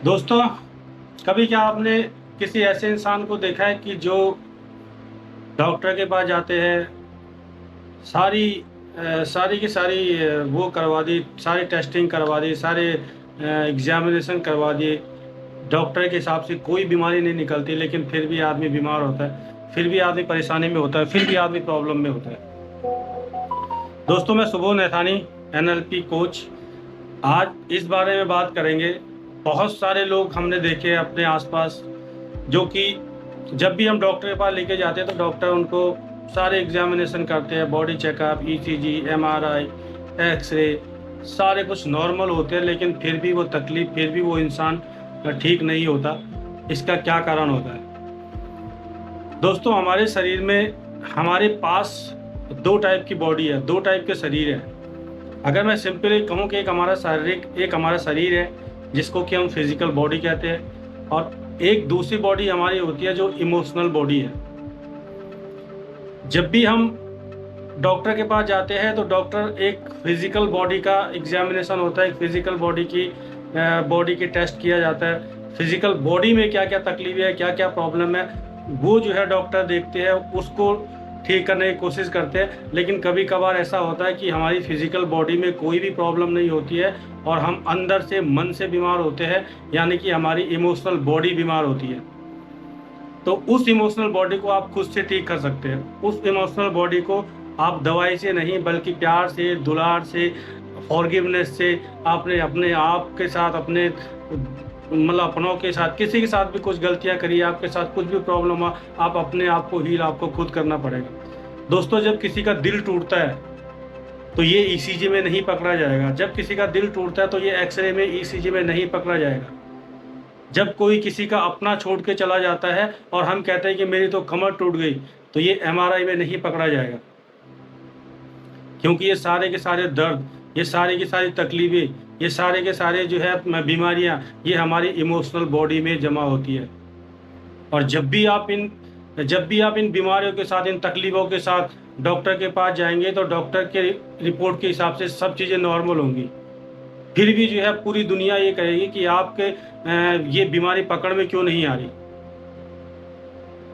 दोस्तों, कभी क्या आपने किसी ऐसे इंसान को देखा है कि जो डॉक्टर के पास जाते हैं, सारी सारी की सारी वो करवा दी, सारी टेस्टिंग करवा दी, सारे एग्जामिनेशन करवा दिए, डॉक्टर के हिसाब से कोई बीमारी नहीं निकलती, लेकिन फिर भी आदमी बीमार होता है, फिर भी आदमी परेशानी में होता है, फिर भी आदमी प्रॉब्लम में होता है। दोस्तों, मैं सुबोध नैथानी, एनएलपी कोच। आज इस बारे में बात करेंगे। बहुत सारे लोग हमने देखे हैं अपने आसपास जो कि जब भी हम डॉक्टर के पास लेके जाते हैं तो डॉक्टर उनको सारे एग्जामिनेशन करते हैं, body checkup, ECG, MRI, x-ray, सारे कुछ नॉर्मल होते हैं, लेकिन फिर भी वो तकलीफ, फिर भी वो इंसान ठीक नहीं होता। इसका क्या कारण होता है? दोस्तों, हमारे शरीर में, हमारे पास दो टाइप की बॉडी है, दो टाइप के शरीर है। अगर मैं सिंपली कहूँ कि एक हमारा शरीर है जिसको कि हम फिजिकल बॉडी कहते हैं, और एक दूसरी बॉडी हमारी होती है जो इमोशनल बॉडी है। जब भी हम डॉक्टर के पास जाते हैं तो डॉक्टर एक फिजिकल बॉडी का एग्जामिनेशन होता है, एक फिजिकल बॉडी की टेस्ट किया जाता है। फिजिकल बॉडी में क्या क्या तकलीफ है, क्या क्या प्रॉब्लम है, वो जो है डॉक्टर देखते हैं, उसको ठीक करने की कोशिश करते हैं। लेकिन कभी कभार ऐसा होता है कि हमारी फिजिकल बॉडी में कोई भी प्रॉब्लम नहीं होती है और हम अंदर से, मन से बीमार होते हैं, यानी कि हमारी इमोशनल बॉडी बीमार होती है। तो उस इमोशनल बॉडी को आप खुद से ठीक कर सकते हैं। उस इमोशनल बॉडी को आप दवाई से नहीं, बल्कि प्यार से, दुलार से, फॉरगिवनेस से, आपने अपने आप के साथ, अपने मतलब अपनों के साथ, किसी के साथ भी कुछ गलतियां करी, आपके साथ कुछ भी प्रॉब्लम हो, आप अपने आप को हील आपको खुद करना पड़ेगा। दोस्तों, जब किसी का दिल टूटता है तो ये ईसीजी में नहीं पकड़ा जाएगा। जब किसी का दिल टूटता है तो ये एक्सरे में, ईसीजी में नहीं पकड़ा जाएगा। जब कोई किसी का अपना छोड़ के चला जाता है और हम कहते हैं कि मेरी तो कमर टूट गई, तो ये एमआरआई में नहीं पकड़ा जाएगा, क्योंकि ये सारे के सारे दर्द, ये सारी की सारी तकलीफें, ये सारे के सारे जो है बीमारियां, ये हमारी इमोशनल बॉडी में जमा होती है। और जब भी आप इन बीमारियों के साथ, इन तकलीफों के साथ डॉक्टर के पास जाएंगे तो डॉक्टर के रिपोर्ट के हिसाब से सब चीज़ें नॉर्मल होंगी। फिर भी जो है पूरी दुनिया ये कहेगी कि आपके ये बीमारी पकड़ में क्यों नहीं आ रही।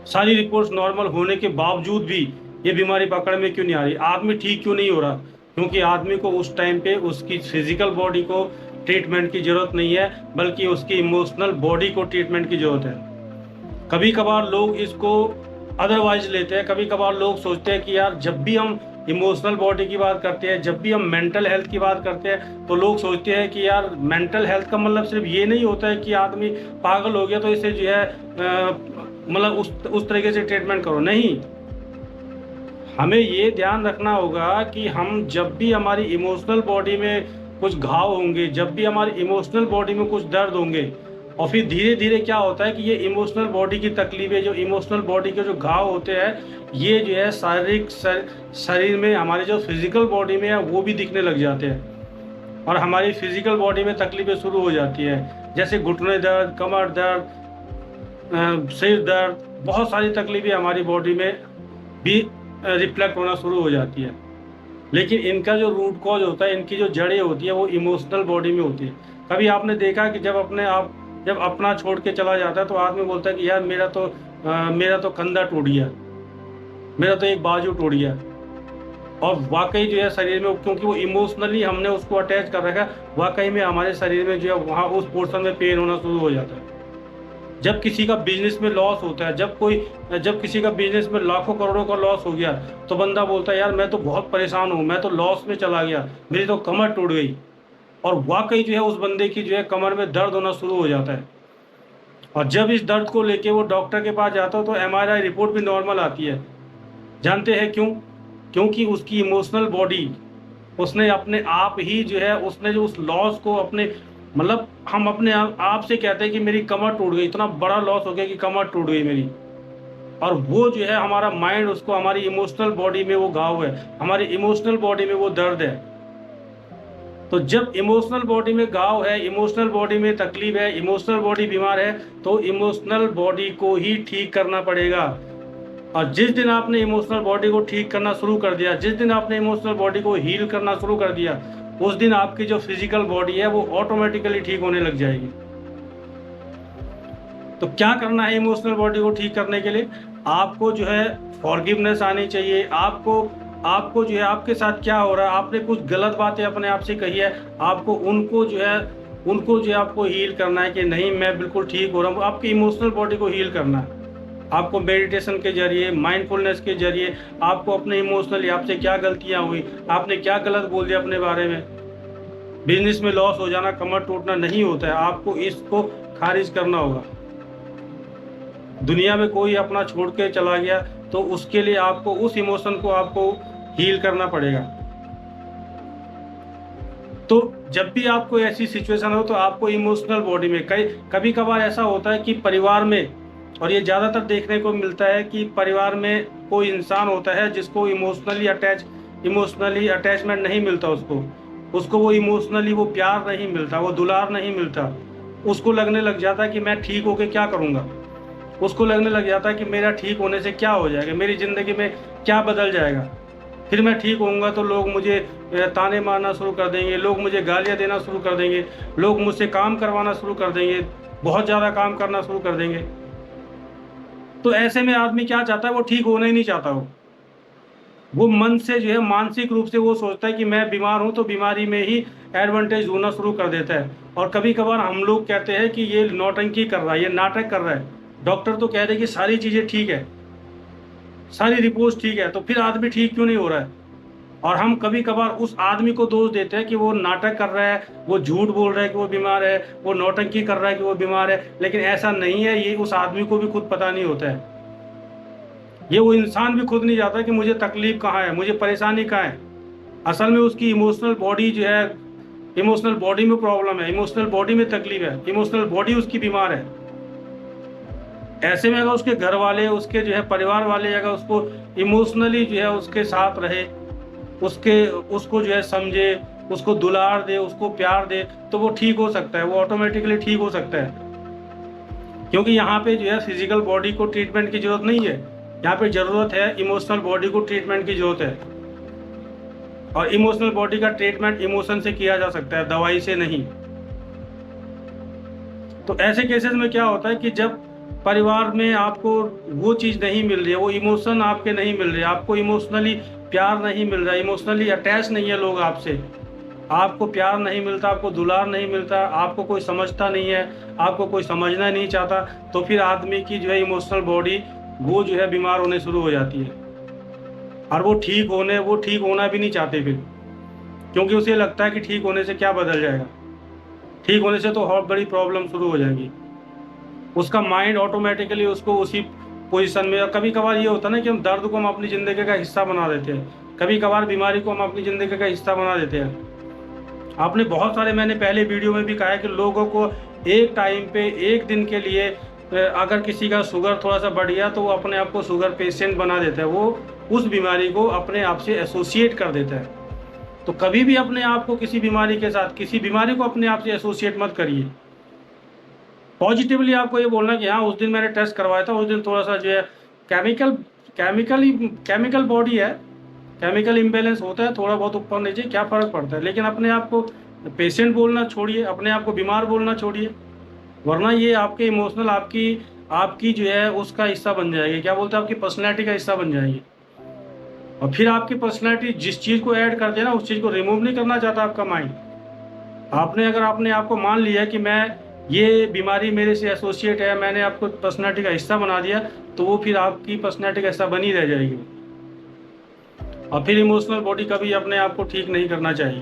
सारी रिपोर्ट्स नॉर्मल होने के बावजूद भी ये बीमारी पकड़ में क्यों नहीं आ रही, आदमी ठीक क्यों नहीं हो रहा? क्योंकि आदमी को उस टाइम पे उसकी फिजिकल बॉडी को ट्रीटमेंट की जरूरत नहीं है, बल्कि उसकी इमोशनल बॉडी को ट्रीटमेंट की जरूरत है। कभी कभार लोग इसको अदरवाइज लेते हैं। कभी कभार लोग सोचते हैं कि यार, जब भी हम इमोशनल बॉडी की बात करते हैं, जब भी हम मेंटल हेल्थ की बात करते हैं, तो लोग सोचते हैं कि यार, मेंटल हेल्थ का मतलब सिर्फ ये नहीं होता है कि आदमी पागल हो गया तो इसे जो है मतलब उस तरीके से ट्रीटमेंट करो। नहीं, हमें ये ध्यान रखना होगा कि हम जब भी हमारी इमोशनल बॉडी में कुछ घाव होंगे, जब भी हमारी इमोशनल बॉडी में कुछ दर्द होंगे, और फिर धीरे धीरे क्या होता है कि ये इमोशनल बॉडी की तकलीफें, जो इमोशनल बॉडी के जो घाव होते हैं, ये जो है शारीरिक शरीर में, हमारी जो फिजिकल बॉडी में है, वो भी दिखने लग जाते हैं। और हमारी फिजिकल बॉडी में तकलीफें शुरू हो जाती है, जैसे घुटने दर्द, कमर दर्द, सिर दर्द, बहुत सारी तकलीफें हमारी बॉडी में भी रिफ्लेक्ट होना शुरू हो जाती है। लेकिन इनका जो रूट कॉज होता है, इनकी जो जड़ें होती है, वो इमोशनल बॉडी में होती है। कभी आपने देखा कि जब अपना छोड़ के चला जाता है तो आदमी बोलता है कि यार, मेरा तो कंधा टूट गया, मेरा तो एक बाजू टूट गया। और वाकई जो है शरीर में, क्योंकि वो इमोशनली हमने उसको अटैच कर रखा है, वाकई में हमारे शरीर में जो है वहाँ उस पोर्शन में पेन होना शुरू हो जाता है। जब किसी का बिजनेस में लॉस होता है, जब किसी का बिजनेस में लाखों करोड़ों का लॉस हो गया, तो बंदा बोलता है यार, मैं तो बहुत परेशान हूँ, मैं तो लॉस में चला गया, मेरी तो कमर टूट गई। और वाकई जो है उस बंदे की जो है कमर में दर्द होना शुरू हो जाता है। और जब इस दर्द को लेके वो डॉक्टर के पास जाता है तो एमआरआई रिपोर्ट भी नॉर्मल आती है। जानते हैं क्यों? क्योंकि उसकी इमोशनल बॉडी, उसने अपने आप ही जो है, उसने जो उस लॉस को अपने, मतलब हम अपने आप से कहते हैं कि मेरी कमर टूट गई, इतना बड़ा लॉस हो गया कि कमर टूट गई मेरी। और वो जो है हमारा माइंड उसको, हमारी इमोशनल बॉडी में वो घाव है, हमारी इमोशनल बॉडी में वो दर्द है। तो जब इमोशनल बॉडी में घाव है, इमोशनल बॉडी में तकलीफ है, इमोशनल बॉडी बीमार है, तो इमोशनल बॉडी को ही ठीक करना पड़ेगा। और जिस दिन आपने इमोशनल बॉडी को ठीक करना शुरू कर दिया, जिस दिन आपने इमोशनल बॉडी को हील करना शुरू कर दिया, उस दिन आपकी जो फिजिकल बॉडी है वो ऑटोमेटिकली ठीक होने लग जाएगी। तो क्या करना है इमोशनल बॉडी को ठीक करने के लिए? आपको जो है फॉरगिवनेस आनी चाहिए। आपको जो है आपके साथ क्या हो रहा है, आपने कुछ गलत बातें अपने आप से कही है, आपको उनको जो है आपको हील करना है कि नहीं मैं बिल्कुल ठीक हो रहा हूँ। आपकी इमोशनल बॉडी को हील करना है। आपको मेडिटेशन के जरिए, माइंडफुलनेस के जरिए आपको अपने इमोशनली आपसे क्या गलतियां हुई, आपने क्या गलत बोल दिया अपने बारे में। बिजनेस में लॉस हो जाना, कमर टूटना नहीं होता है, आपको इसको खारिज करना होगा। दुनिया में कोई अपना छोड़ के चला गया तो उसके लिए आपको उस इमोशन को आपको हील करना पड़ेगा। तो जब भी आपको ऐसी सिचुएशन हो तो आपको इमोशनल बॉडी में कभी कभार ऐसा होता है कि परिवार में, और ये ज़्यादातर देखने को मिलता है कि परिवार में कोई इंसान होता है जिसको इमोशनली अटैचमेंट नहीं मिलता, उसको वो इमोशनली वो प्यार नहीं मिलता, वो दुलार नहीं मिलता। उसको लगने लग जाता है कि मैं ठीक होके क्या करूँगा, उसको लगने लग जाता है कि मेरा ठीक होने से क्या हो जाएगा, मेरी ज़िंदगी में क्या बदल जाएगा, फिर मैं ठीक होऊंगा तो लोग मुझे ताने मारना शुरू कर देंगे, लोग मुझे गालियाँ देना शुरू कर देंगे, लोग मुझसे काम करवाना शुरू कर देंगे, बहुत ज़्यादा काम करना शुरू कर देंगे। तो ऐसे में आदमी क्या चाहता है, वो ठीक होना ही नहीं चाहता। वो मन से जो है मानसिक रूप से वो सोचता है कि मैं बीमार हूँ, तो बीमारी में ही एडवांटेज ढूंढना शुरू कर देता है। और कभी कभार हम लोग कहते हैं कि ये नौटंकी कर रहा है, ये नाटक कर रहा है। डॉक्टर तो कह रहे कि सारी चीज़ें ठीक है, सारी रिपोर्ट ठीक है, तो फिर आदमी ठीक क्यों नहीं हो रहा है? और हम कभी कभार उस आदमी को दोष देते हैं कि वो नाटक कर रहा है, वो झूठ बोल रहा है कि वो बीमार है, वो नौटंकी कर रहा है कि वो बीमार है। लेकिन ऐसा नहीं है, ये उस आदमी को भी खुद पता नहीं होता है। ये वो इंसान भी खुद नहीं जानता कि मुझे तकलीफ कहाँ है, मुझे परेशानी कहाँ है। असल में उसकी इमोशनल बॉडी जो है, इमोशनल बॉडी में प्रॉब्लम है, इमोशनल बॉडी में तकलीफ है, इमोशनल बॉडी उसकी बीमार है। ऐसे में अगर उसके घर वाले, उसके जो है परिवार वाले अगर उसको इमोशनली जो है उसके साथ रहे, उसको जो है समझे, उसको दुलार दे, उसको प्यार दे, तो वो ठीक हो सकता है, वो ऑटोमेटिकली ठीक हो सकता है। क्योंकि यहाँ पे जो है फिजिकल बॉडी को ट्रीटमेंट की जरूरत नहीं है, यहाँ पे जरूरत है इमोशनल बॉडी को ट्रीटमेंट की जरूरत है। और इमोशनल बॉडी का ट्रीटमेंट इमोशन से किया जा सकता है, दवाई से नहीं। तो ऐसे केसेस में क्या होता है कि जब परिवार में आपको वो चीज़ नहीं मिल रही है, वो इमोशन आपके नहीं मिल रहे, आपको इमोशनली प्यार नहीं मिल रहा, इमोशनली अटैच नहीं है लोग आपसे, आपको प्यार नहीं मिलता, आपको दुलार नहीं मिलता, आपको कोई समझता नहीं है, आपको कोई समझना नहीं चाहता, तो फिर आदमी की जो है इमोशनल बॉडी वो जो है बीमार होने शुरू हो जाती है। और वो ठीक होना भी नहीं चाहते फिर, क्योंकि उसे लगता है कि ठीक होने से क्या बदल जाएगा, ठीक होने से तो बहुत बड़ी प्रॉब्लम शुरू हो जाएगी। उसका माइंड ऑटोमेटिकली उसको उसी पोजीशन में। कभी कभार ये होता है ना कि हम दर्द को हम अपनी ज़िंदगी का हिस्सा बना देते हैं, कभी कभार बीमारी को हम अपनी ज़िंदगी का हिस्सा बना देते हैं। आपने बहुत सारे, मैंने पहले वीडियो में भी कहा है कि लोगों को एक टाइम पे, एक दिन के लिए अगर किसी का शुगर थोड़ा सा बढ़ गया तो वो अपने आप को शुगर पेशेंट बना देता है, वो उस बीमारी को अपने आप से एसोसिएट कर देता है। तो कभी भी अपने आप को किसी बीमारी के साथ, किसी बीमारी को अपने आप से एसोसिएट मत करिए। पॉजिटिवली आपको ये बोलना कि हाँ उस दिन मैंने टेस्ट करवाया था, उस दिन थोड़ा सा जो है केमिकल बॉडी है, केमिकल इम्बेलेंस होता है, थोड़ा बहुत ऊपर नीचे, क्या फ़र्क पड़ता है। लेकिन अपने आप को पेशेंट बोलना छोड़िए, अपने आप को बीमार बोलना छोड़िए, वरना ये आपके इमोशनल आपकी जो है उसका हिस्सा बन जाएगी, क्या बोलते हैं, आपकी पर्सनैलिटी का हिस्सा बन जाएगी। और फिर आपकी पर्सनैलिटी जिस चीज़ को ऐड कर देना, उस चीज़ को रिमूव नहीं करना चाहता आपका माइंड। अगर आपने आपको मान लिया कि मैं, ये बीमारी मेरे से एसोसिएट है, मैंने आपको पर्सनैलिटी का हिस्सा बना दिया, तो वो फिर आपकी पर्सनैलिटी का हिस्सा बनी रह जाएगी। और फिर इमोशनल बॉडी कभी अपने आप को ठीक नहीं करना चाहिए।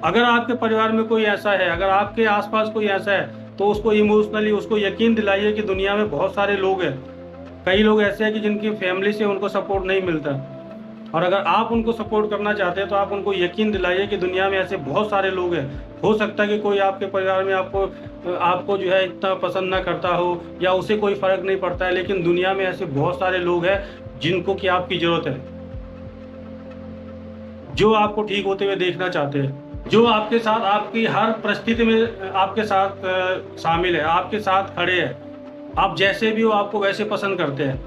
अगर आपके परिवार में कोई ऐसा है, अगर आपके आसपास कोई ऐसा है, तो उसको इमोशनली उसको यकीन दिलाइए कि दुनिया में बहुत सारे लोग हैं। कई लोग ऐसे हैं कि जिनकी फैमिली से उनको सपोर्ट नहीं मिलता, और अगर आप उनको सपोर्ट करना चाहते हैं तो आप उनको यकीन दिलाइए कि दुनिया में ऐसे बहुत सारे लोग हैं। हो सकता है कि कोई आपके परिवार में आपको जो है इतना पसंद ना करता हो, या उसे कोई फ़र्क नहीं पड़ता है, लेकिन दुनिया में ऐसे बहुत सारे लोग हैं जिनको कि आपकी ज़रूरत है, जो आपको ठीक होते हुए देखना चाहते हैं, जो आपके साथ आपकी हर परिस्थिति में आपके साथ शामिल है, आपके साथ खड़े हैं। आप जैसे भी हो आपको वैसे पसंद करते हैं।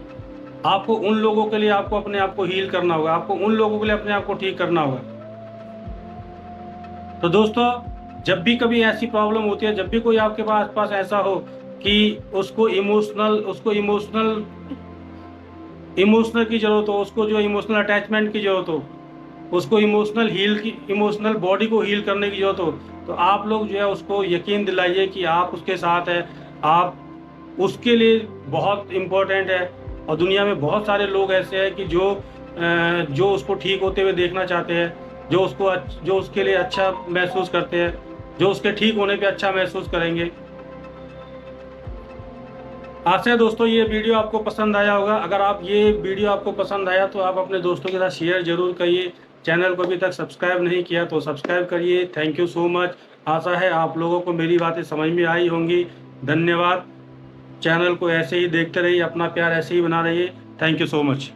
आपको उन लोगों के लिए आपको अपने आप को हील करना होगा, आपको उन लोगों के लिए अपने आप को ठीक करना होगा। तो दोस्तों, जब भी कभी ऐसी प्रॉब्लम होती है, जब भी कोई आपके पास ऐसा हो, कि उसको इमोशनल की ज़रूरत हो, उसको जो इमोशनल अटैचमेंट की ज़रूरत हो, उसको इमोशनल बॉडी को हील करने की ज़रूरत हो, तो आप लोग जो है उसको यकीन दिलाइए कि आप उसके साथ हैं, आप उसके लिए बहुत इम्पोर्टेंट है। और दुनिया में बहुत सारे लोग ऐसे हैं कि जो उसको ठीक होते हुए देखना चाहते हैं, जो उसके लिए अच्छा महसूस करते हैं, जो उसके ठीक होने पे अच्छा महसूस करेंगे। आशा है दोस्तों ये वीडियो आपको पसंद आया होगा। अगर आप ये वीडियो आपको पसंद आया तो आप अपने दोस्तों के साथ शेयर जरूर करिए। चैनल को अभी तक सब्सक्राइब नहीं किया तो सब्सक्राइब करिए। Thank you so much. आशा है आप लोगों को मेरी बातें समझ में आई होंगी। धन्यवाद। चैनल को ऐसे ही देखते रहिए, अपना प्यार ऐसे ही बना रहिए। Thank you so much.